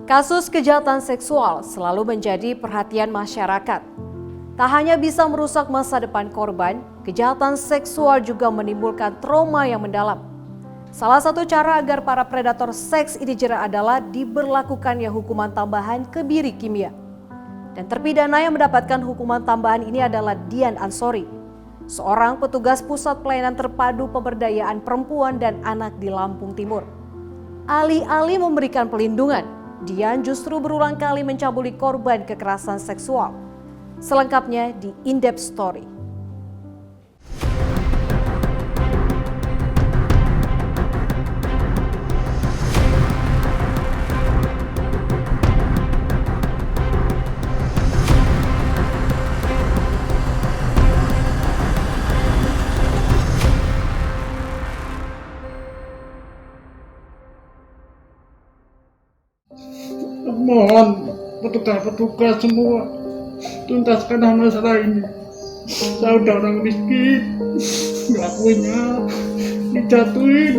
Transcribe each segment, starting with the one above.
Kasus kejahatan seksual selalu menjadi perhatian masyarakat. Tak hanya bisa merusak masa depan korban, kejahatan seksual juga menimbulkan trauma yang mendalam. Salah satu cara agar para predator seks ini jerak adalah diberlakukannya hukuman tambahan kebiri kimia. Dan terpidana yang mendapatkan hukuman tambahan ini adalah Dian Ansori, seorang petugas Pusat Pelayanan Terpadu Pemberdayaan Perempuan dan Anak di Lampung Timur. Alih-alih memberikan perlindungan, Dian justru berulang kali mencabuli korban kekerasan seksual. Selengkapnya di In-Depth Story. Mohon petugas semua tuntaskan masalah ini. Saya udah orang miskin, ngelakuinnya dijatuhin.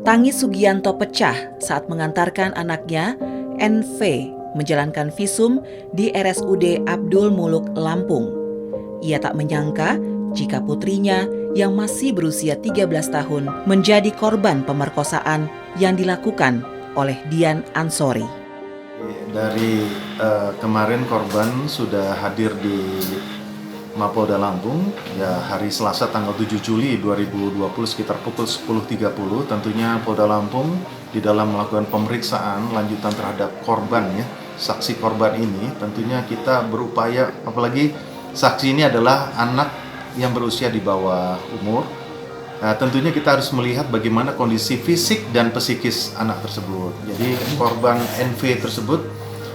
Tangis Sugianto pecah saat mengantarkan anaknya NV menjalankan visum di RSUD Abdul Muluk Lampung. Ia tak menyangka jika putrinya yang masih berusia 13 tahun menjadi korban pemerkosaan yang dilakukan oleh Dian Ansori. Dari kemarin korban sudah hadir di Mapolda Lampung ya hari Selasa tanggal 7 Juli 2020 sekitar pukul 10.30. Tentunya Polda Lampung di dalam melakukan pemeriksaan lanjutan terhadap korban ya, saksi korban ini tentunya kita berupaya, apalagi saksi ini adalah anak yang berusia di bawah umur. Nah, tentunya kita harus melihat bagaimana kondisi fisik dan psikis anak tersebut. Jadi korban NV tersebut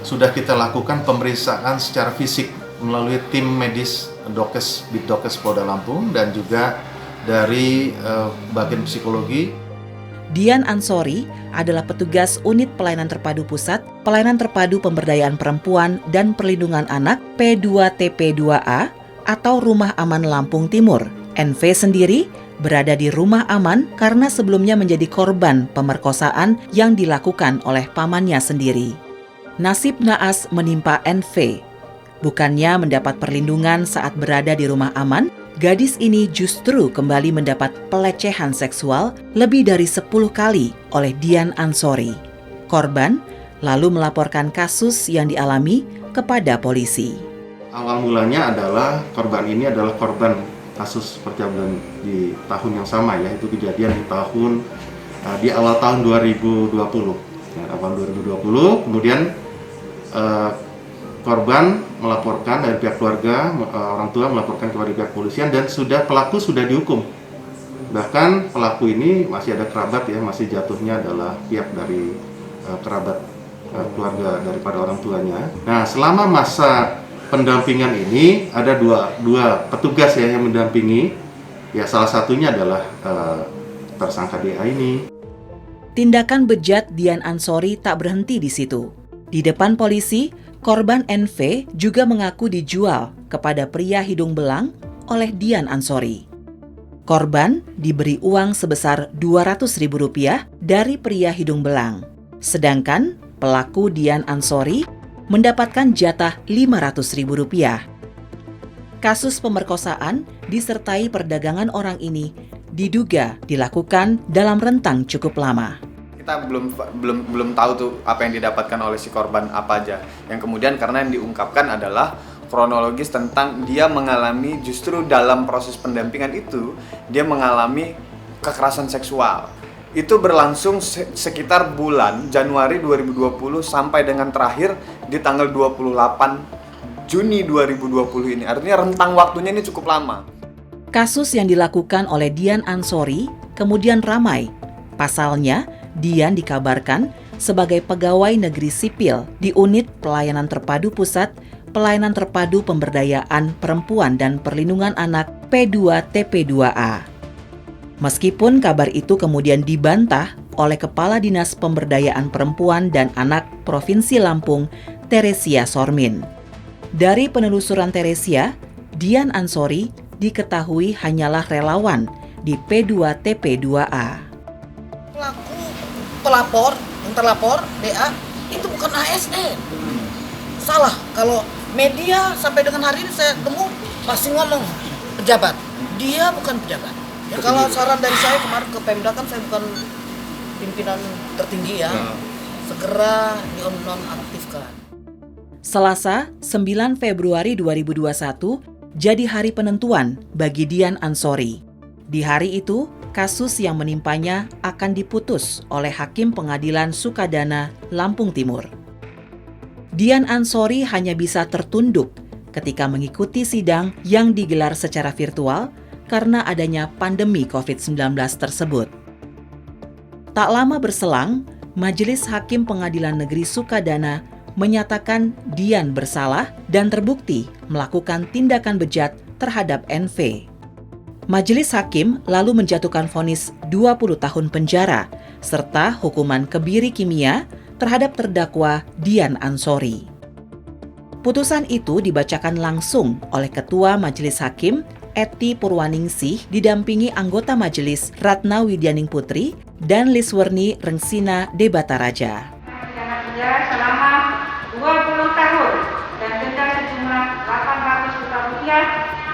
sudah kita lakukan pemeriksaan secara fisik melalui tim medis Bitdokes Polda Lampung dan juga dari bagian psikologi. Dian Ansori adalah petugas Unit Pelayanan Terpadu Pusat, Pelayanan Terpadu Pemberdayaan Perempuan dan Perlindungan Anak P2TP2A atau Rumah Aman Lampung Timur. NV sendiri berada di Rumah Aman karena sebelumnya menjadi korban pemerkosaan yang dilakukan oleh pamannya sendiri. Nasib naas menimpa NV. Bukannya mendapat perlindungan saat berada di Rumah Aman, gadis ini justru kembali mendapat pelecehan seksual lebih dari 10 kali oleh Dian Ansori. Korban lalu melaporkan kasus yang dialami kepada polisi. Awal mulanya adalah korban ini adalah korban kasus percabulan di tahun yang sama ya, itu kejadian di awal tahun 2020. Ya, awal 2020 kemudian korban melaporkan dari pihak keluarga, orang tua melaporkan kepada pihak kepolisian dan pelaku sudah dihukum. Bahkan pelaku ini masih ada kerabat ya, masih jatuhnya adalah pihak dari kerabat keluarga daripada orang tuanya. Nah, selama masa pendampingan ini ada dua petugas ya yang mendampingi. Ya salah satunya adalah tersangka DA ini. Tindakan bejat Dian Ansori tak berhenti di situ. Di depan polisi, korban NV juga mengaku dijual kepada pria hidung belang oleh Dian Ansori. Korban diberi uang sebesar Rp200.000 dari pria hidung belang. Sedangkan pelaku Dian Ansori mendapatkan jatah Rp500.000. Kasus pemerkosaan disertai perdagangan orang ini diduga dilakukan dalam rentang cukup lama. Kita belum tahu tuh apa yang didapatkan oleh si korban apa aja. Yang kemudian karena yang diungkapkan adalah kronologis tentang dia mengalami justru dalam proses pendampingan itu dia mengalami kekerasan seksual. Itu berlangsung sekitar bulan Januari 2020 sampai dengan terakhir di tanggal 28 Juni 2020 ini. Artinya rentang waktunya ini cukup lama. Kasus yang dilakukan oleh Dian Ansori kemudian ramai. Pasalnya, Dian dikabarkan sebagai pegawai negeri sipil di Unit Pelayanan Terpadu Pusat, Pelayanan Terpadu Pemberdayaan Perempuan dan Perlindungan Anak P2TP2A. Meskipun kabar itu kemudian dibantah oleh Kepala Dinas Pemberdayaan Perempuan dan Anak Provinsi Lampung, Teresia Sormin. Dari penelusuran Teresia, Dian Ansori diketahui hanyalah relawan di P2TP2A. Pelaku pelapor, yang terlapor, DA, itu bukan ASN. Salah kalau media sampai dengan hari ini saya temu masih ngomong pejabat. Dia bukan pejabat. Ya, kalau saran dari saya kemarin ke Pemda, kan saya bukan pimpinan tertinggi ya. Segera dinonaktifkan. Selasa, 9 Februari 2021, jadi hari penentuan bagi Dian Ansori. Di hari itu, kasus yang menimpanya akan diputus oleh Hakim Pengadilan Sukadana, Lampung Timur. Dian Ansori hanya bisa tertunduk ketika mengikuti sidang yang digelar secara virtual karena adanya pandemi COVID-19 tersebut. Tak lama berselang, Majelis Hakim Pengadilan Negeri Sukadana menyatakan Dian bersalah dan terbukti melakukan tindakan bejat terhadap NV. Majelis Hakim lalu menjatuhkan vonis 20 tahun penjara serta hukuman kebiri kimia terhadap terdakwa Dian Ansori. Putusan itu dibacakan langsung oleh Ketua Majelis Hakim Eti Purwaningsih didampingi anggota majelis Ratna Widyaning Putri dan Liswerni Rengsina Debataraja. Pidana penjara selama 20 tahun dan denda sejumlah 800 juta rupiah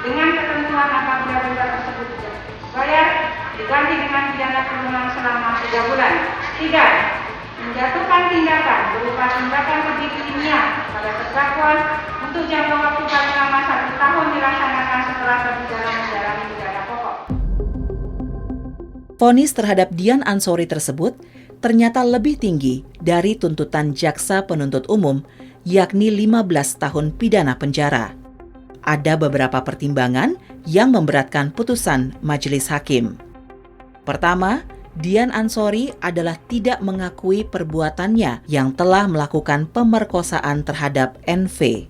dengan ketentuan apabila denda tersebut tidak dibayar diganti dengan pidana kurungan selama 3 bulan. 3. Menjatuhkan tindakan berupa tindakan kebiri kimia pada terdakwa untuk jangka waktu paling lama 1 tahun dilaksanakan setelah terpidana menjalani pidana pokok. Vonis terhadap Dian Ansori tersebut ternyata lebih tinggi dari tuntutan jaksa penuntut umum, yakni 15 tahun pidana penjara. Ada beberapa pertimbangan yang memberatkan putusan majelis hakim. Pertama, Dian Ansori adalah tidak mengakui perbuatannya yang telah melakukan pemerkosaan terhadap NV.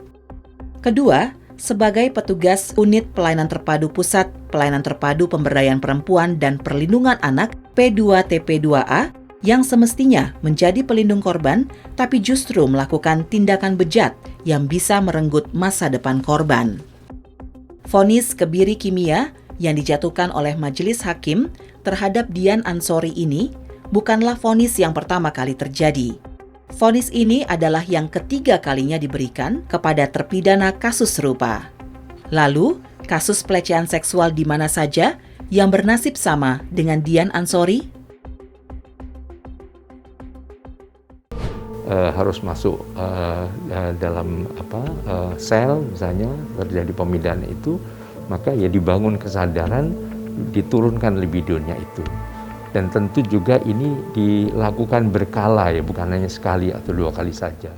Kedua, sebagai petugas Unit Pelayanan Terpadu Pusat Pelayanan Terpadu Pemberdayaan Perempuan dan Perlindungan Anak P2TP2A yang semestinya menjadi pelindung korban, tapi justru melakukan tindakan bejat yang bisa merenggut masa depan korban. Vonis kebiri kimia yang dijatuhkan oleh majelis hakim terhadap Dian Ansori ini bukanlah vonis yang pertama kali terjadi. Vonis ini adalah yang ketiga kalinya diberikan kepada terpidana kasus serupa. Lalu, kasus pelecehan seksual di mana saja yang bernasib sama dengan Dian Ansori? Harus masuk dalam sel, misalnya terjadi pemindahan itu, maka ya dibangun kesadaran, diturunkan libidonya itu. Dan tentu juga ini dilakukan berkala ya, bukan hanya sekali atau 2 kali saja.